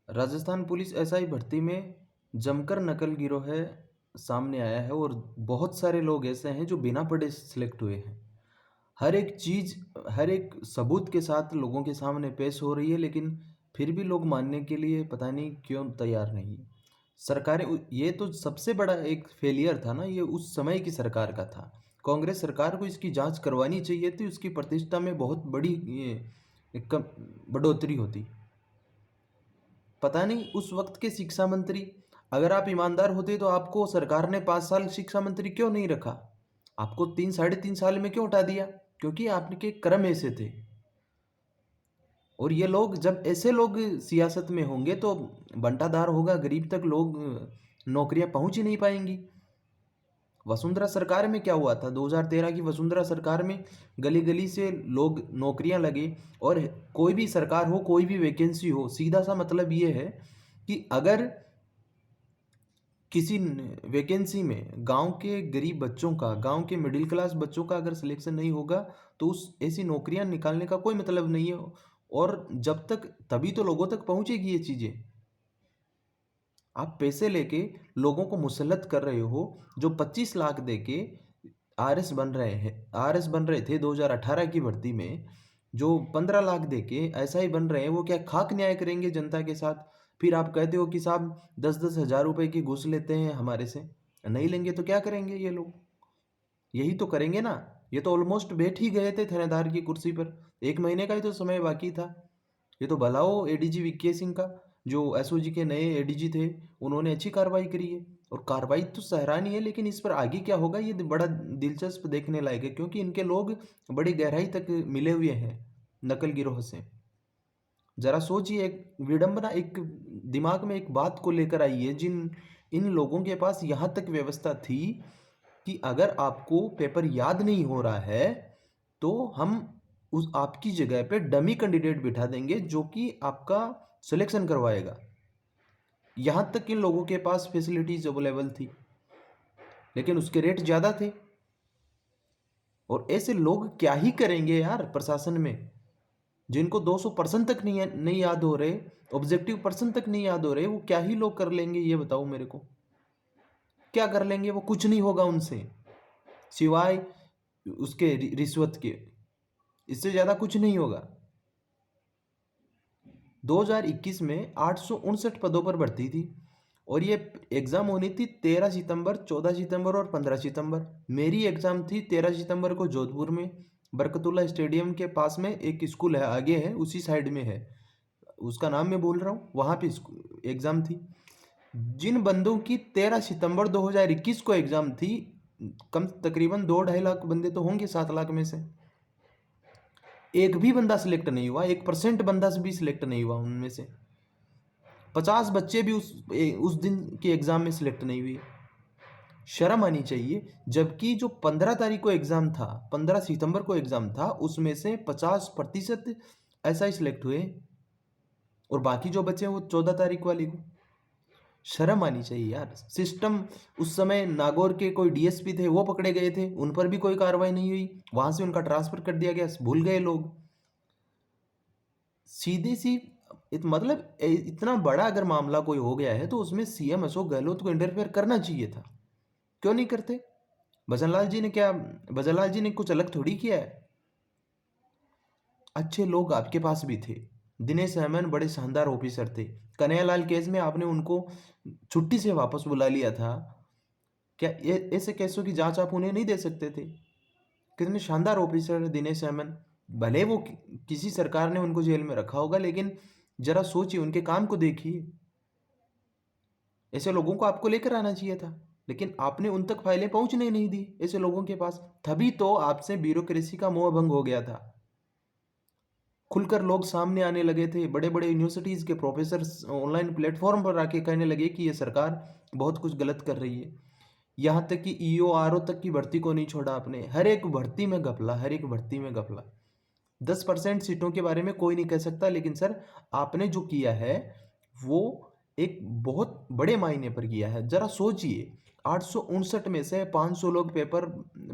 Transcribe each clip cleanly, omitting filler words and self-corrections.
Rajasthan police SI भर्ती में जमकर नकल गिरोह है सामने आया है और बहुत सारे लोग ऐसे हैं जो बिना पढ़े सिलेक्ट हुए हैं। हर एक चीज़, हर एक सबूत के साथ लोगों के सामने पेश हो रही है, लेकिन फिर भी लोग मानने के लिए पता नहीं क्यों तैयार नहीं। सरकारें ये तो सबसे बड़ा एक फेलियर था ना, ये उस समय की सरकार का था। कांग्रेस सरकार को इसकी जांच करवानी चाहिए थी, उसकी प्रतिष्ठा में बहुत बड़ी ये बढ़ोतरी होती। पता नहीं उस वक्त के शिक्षा मंत्री, अगर आप ईमानदार होते तो आपको सरकार ने 5 साल शिक्षा मंत्री क्यों नहीं रखा? आपको 3 साढ़े 3 साल में क्यों हटा दिया? क्योंकि आपके कर्म ऐसे थे। और ये लोग, जब ऐसे लोग सियासत में होंगे तो बंटाधार होगा, गरीब तक लोग नौकरियां पहुंच ही नहीं पाएंगी। वसुंधरा सरकार में क्या हुआ था? 2013 की वसुंधरा सरकार में गली गली से लोग नौकरियां लगे। और कोई भी सरकार हो, कोई भी वैकेंसी हो, सीधा सा मतलब ये है कि अगर किसी वैकेंसी में गांव के गरीब बच्चों का, गांव के मिडिल क्लास बच्चों का अगर सिलेक्शन नहीं होगा तो उस ऐसी नौकरियां निकालने का कोई मतलब नहीं है। और जब तक, तभी तो लोगों तक पहुंचेगी ये चीज़ें। आप पैसे लेके लोगों को मुसल्लत कर रहे हो। जो 25 लाख दे के आरएस बन रहे हैं, आरएस बन रहे थे 2018 की भर्ती में, जो 15 लाख दे के ऐसा ही बन रहे हैं, वो क्या खाक न्याय करेंगे जनता के साथ? फिर आप कहते हो कि साहब 10-10 हज़ार रुपए की घूस लेते हैं हमारे से। नहीं लेंगे तो क्या करेंगे ये लोग? यही तो करेंगे ना। ये तो ऑलमोस्ट बैठ ही गए थे थानेदार की कुर्सी पर। 1 महीने का ही तो समय बाकी था। ये तो भला हो एडीजी विक्की सिंह का, जो एसओजी के नए एडीजी थे, उन्होंने अच्छी कार्रवाई करी है। और कार्रवाई तो सराहनीय है, लेकिन इस पर आगे क्या होगा ये बड़ा दिलचस्प देखने लायक है, क्योंकि इनके लोग बड़ी गहराई तक मिले हुए हैं नकल गिरोह से। जरा सोचिए, एक विडंबना, एक दिमाग में एक बात को लेकर आई है, जिन इन लोगों के पास यहाँ तक व्यवस्था थी कि अगर आपको पेपर याद नहीं हो रहा है तो हम उस आपकी जगह पे डमी कैंडिडेट बिठा देंगे जो कि आपका सिलेक्शन करवाएगा। यहाँ तक इन लोगों के पास फैसिलिटीज अवेलेबल थी, लेकिन उसके रेट ज़्यादा थे। और ऐसे लोग क्या ही करेंगे यार प्रशासन में, जिनको 200% तक नहीं याद हो रहे, ऑब्जेक्टिव पर्सन तक नहीं याद हो रहे, वो क्या ही लोग कर लेंगे? ये बताओ मेरे को, क्या कर लेंगे? वो कुछ नहीं होगा उनसे सिवाय उसके रिश्वत के, इससे ज़्यादा कुछ नहीं होगा। 2021 में 859 पदों पर भर्ती थी और ये एग्ज़ाम होनी थी 13 सितंबर, 14 सितंबर और 15 सितंबर। मेरी एग्ज़ाम थी 13 सितंबर को जोधपुर में, बरकतुल्ला स्टेडियम के पास में एक स्कूल है, आगे है, उसी साइड में है, उसका नाम मैं भूल रहा हूँ, वहाँ पे एग्ज़ाम थी। जिन बंदों की 13 सितंबर 2021 को एग्ज़ाम थी, कम तकरीबन 2-2.5 लाख बंदे तो होंगे 7 लाख में से, एक भी बंदा सिलेक्ट नहीं हुआ, 1% बंदा भी सिलेक्ट नहीं हुआ उनमें से। 50 बच्चे भी उस दिन के एग्ज़ाम में सिलेक्ट नहीं हुए। शर्म आनी चाहिए। जबकि जो 15 तारीख को एग्ज़ाम था, 15 सितंबर को एग्ज़ाम था, उसमें से 50% ऐसा ही सिलेक्ट हुए, और बाकी जो बचे वो 14 तारीख वाली को। शर्म आनी चाहिए यार। सिस्टम, उस समय नागौर के कोई डीएसपी थे, वो पकड़े गए थे, उन पर भी कोई कार्रवाई नहीं हुई, वहां से उनका ट्रांसफर कर दिया गया, भूल गए लोग। सीधी सी मतलब इतना बड़ा अगर मामला कोई हो गया है तो उसमें सीएम अशोक गहलोत को इंटरफेयर करना चाहिए था, क्यों नहीं करते? भजन लाल जी ने कुछ अलग थोड़ी किया है। अच्छे लोग आपके पास भी थे। दिनेश अहमद बड़े शानदार ऑफिसर थे। कन्हैयालाल केस में आपने उनको छुट्टी से वापस बुला लिया था। क्या ये ऐसे केसों की जांच आप उन्हें नहीं दे सकते थे? कितने शानदार ऑफिसर है दिनेश अहमद। भले वो किसी सरकार ने उनको जेल में रखा होगा, लेकिन जरा सोचिए, उनके काम को देखिए। ऐसे लोगों को आपको लेकर आना चाहिए था, लेकिन आपने उन तक फाइलें पहुंचने नहीं दी ऐसे लोगों के पास। तभी तो आपसे ब्यूरोक्रेसी का मोह भंग हो गया था। खुलकर लोग सामने आने लगे थे। बड़े बड़े यूनिवर्सिटीज़ के प्रोफेसर ऑनलाइन प्लेटफॉर्म पर आके कहने लगे कि ये सरकार बहुत कुछ गलत कर रही है। यहाँ तक कि ईओ आरओ तक की भर्ती को नहीं छोड़ा आपने। हर एक भर्ती में घपला, हर एक भर्ती में घपला। 10% सीटों के बारे में कोई नहीं कह सकता, लेकिन सर आपने जो किया है वो एक बहुत बड़े मायने पर किया है। जरा सोचिए, 859 में से 500 लोग पेपर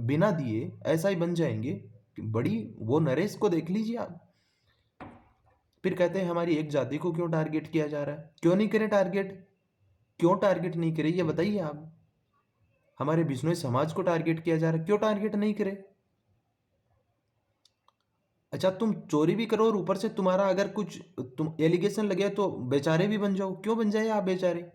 बिना दिए ऐसा ही बन जाएंगे। बड़ी वो नरेश को देख लीजिए आप, फिर कहते हैं हमारी एक जाति को क्यों टारगेट किया जा रहा है? क्यों नहीं करें टारगेट? क्यों टारगेट नहीं करें ये बताइए आप? हमारे बिश्नोई समाज को टारगेट किया जा रहा है, क्यों टारगेट नहीं करे? अच्छा, तुम चोरी भी करो और ऊपर से तुम्हारा अगर कुछ तुम एलिगेशन लगे तो बेचारे भी बन जाओ। क्यों बन जाए आप बेचारे?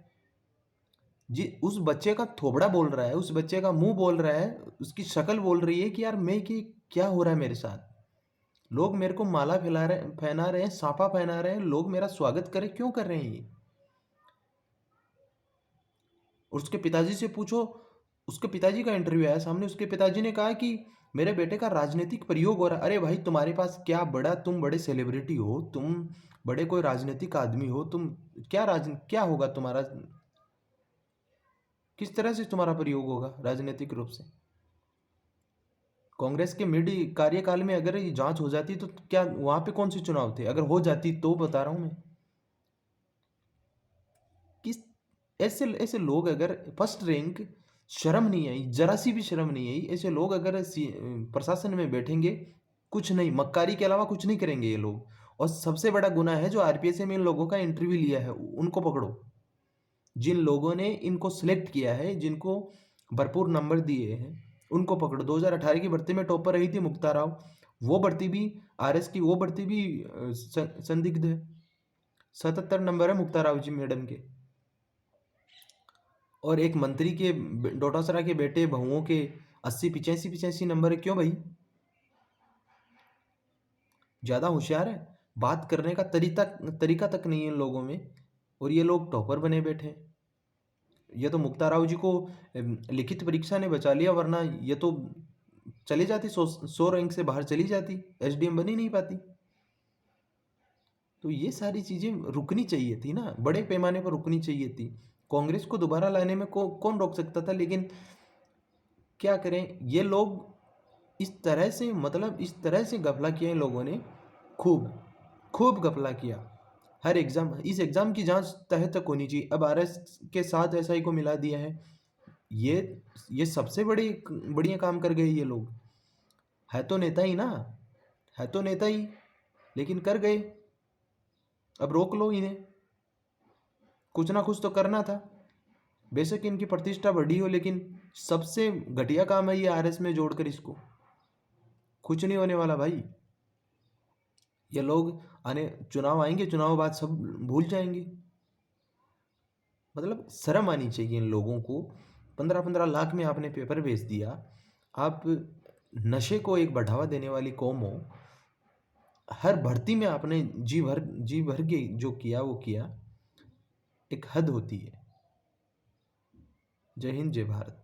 जी, उस बच्चे का थोबड़ा बोल रहा है, उस बच्चे का मुंह बोल रहा है, उसकी शक्ल बोल रही है कि यार मैं कि क्या हो रहा है मेरे साथ। लोग मेरे को माला पहना रहे हैं, साफा पहना रहे हैं, लोग मेरा स्वागत करें, क्यों कर रहे हैं ये? और उसके पिताजी से पूछो, उसके पिताजी का इंटरव्यू आया सामने, उसके पिताजी ने कहा कि मेरे बेटे का राजनीतिक प्रयोग हो रहा है। अरे भाई, तुम्हारे पास क्या बड़ा, तुम बड़े सेलिब्रिटी हो, तुम बड़े कोई राजनीतिक आदमी हो, तुम क्या होगा तुम्हारा, किस तरह से तुम्हारा प्रयोग होगा राजनीतिक रूप से? कांग्रेस के मिड कार्यकाल में अगर ये जांच हो जाती तो क्या वहां पे कौन से चुनाव थे? अगर हो जाती तो बता रहा हूं मैं। किस ऐसे ऐसे लोग अगर फर्स्ट रैंक, शर्म नहीं आई, जरा सी भी शर्म नहीं आई, ऐसे लोग अगर प्रशासन में बैठेंगे, कुछ नहीं, मक्कारी के अलावा कुछ नहीं करेंगे ये लोग। और सबसे बड़ा गुना है जो आरपीएस में इन लोगों का इंटरव्यू लिया है, उनको पकड़ो। जिन लोगों ने इनको सिलेक्ट किया है, जिनको भरपूर नंबर दिए हैं, उनको पकड़ो। 2018 की भर्ती में टॉपर रही थी मुक्ता राव, वो भर्ती भी, आरएस की वो भर्ती भी संदिग्ध है। 77 नंबर है मुक्ता राव जी मैडम के। और एक मंत्री के डोटासरा के बेटे बहुओं के 80 85 85 नंबर है। क्यों भाई? ज़्यादा होशियार है, बात करने का तरीका तक नहीं है इन लोगों में, और ये लोग टॉपर बने बैठे हैं। ये तो मुक्ता राव जी को लिखित परीक्षा ने बचा लिया, वरना ये तो चली जाती, 100 रैंक से बाहर चली जाती, एसडीएम बन ही नहीं पाती। तो ये सारी चीजें रुकनी चाहिए थी ना, बड़े पैमाने पर रुकनी चाहिए थी। कांग्रेस को दोबारा लाने में कौन रोक सकता था? लेकिन क्या करें, ये लोग इस तरह से, मतलब इस तरह से घपला किया इन लोगों ने, खूब खूब घपला किया। हर एग्जाम, इस एग्जाम की जांच तह तक होनी चाहिए। अब आरएस के साथ एसआई को मिला दिया है। ये ये सबसे बड़ी बढ़िया काम कर गए ये लोग। है तो नेता ही ना, है तो नेता ही, लेकिन कर गए। अब रोक लो इन्हें, कुछ ना कुछ तो करना था। बेशक इनकी प्रतिष्ठा बढ़ी हो, लेकिन सबसे घटिया काम है ये आरएस में जोड़कर इसको। कुछ नहीं होने वाला भाई। ये लोग आने, चुनाव आएंगे, चुनाव बाद सब भूल जाएंगे। मतलब शर्म आनी चाहिए इन लोगों को। 15-15 लाख में आपने पेपर भेज दिया। आप नशे को एक बढ़ावा देने वाली कौम हो। हर भर्ती में आपने जी भर के जो किया वो किया। एक हद होती है। जय हिंद, जय भारत।